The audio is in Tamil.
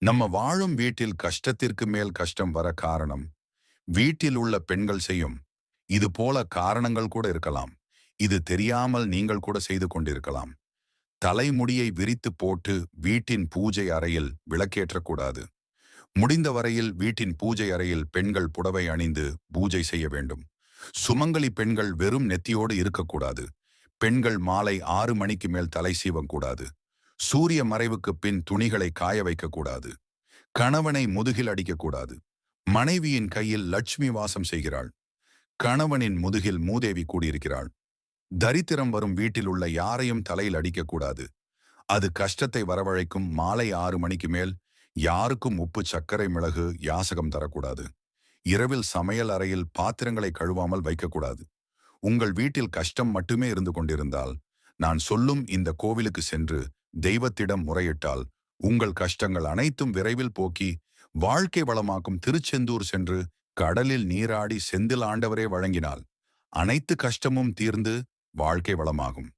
நம்ம வாழும் வீட்டில் கஷ்டத்திற்கு மேல் கஷ்டம் வர காரணம் வீட்டில் உள்ள பெண்கள் செய்யும் இது போல காரணங்கள் கூட இருக்கலாம். இது தெரியாமல் நீங்கள் கூட செய்து கொண்டிருக்கலாம். தலைமுடியை விரித்து போட்டு வீட்டின் பூஜை அறையில் விளக்கேற்றக்கூடாது. முடிந்த வரையில் வீட்டின் பூஜை அறையில் பெண்கள் புடவை அணிந்து பூஜை செய்ய வேண்டும். சுமங்கலி பெண்கள் வெறும் நெத்தியோடு இருக்கக்கூடாது. பெண்கள் மாலை 6 மணிக்கு மேல் தலை சீவக்கூடாது. சூரிய மறைவுக்கு பின் துணிகளை காய வைக்கக்கூடாது. கணவனை முதுகில் அடிக்கக்கூடாது. மனைவியின் கையில் லட்சுமி வாசம் செய்கிறாள். கணவனின் முதுகில் மூதேவி கூடியிருக்கிறாள். தரித்திரம் வரும் வீட்டில் உள்ள யாரையும் தலையில் அடிக்கக்கூடாது. அது கஷ்டத்தை வரவழைக்கும். மாலை 6 மணிக்கு மேல் யாருக்கும் உப்பு சர்க்கரை மிளகு யாசகம் தரக்கூடாது. இரவில் சமையல் அறையில் பாத்திரங்களை கழுவாமல் வைக்கக்கூடாது. உங்கள் வீட்டில் கஷ்டம் மட்டுமே இருந்து கொண்டிருந்தால் நான் சொல்லும் இந்த கோவிலுக்கு சென்று தெய்வத்திடம் முறையிட்டால் உங்கள் கஷ்டங்கள் அனைத்தும் விரைவில் போக்கி வாழ்க்கை வளமாக்கும். திருச்செந்தூர் சென்று கடலில் நீராடி செந்தில் ஆண்டவரே வழங்கினால் அனைத்து கஷ்டமும் தீர்ந்து வாழ்க்கை வளமாகும்.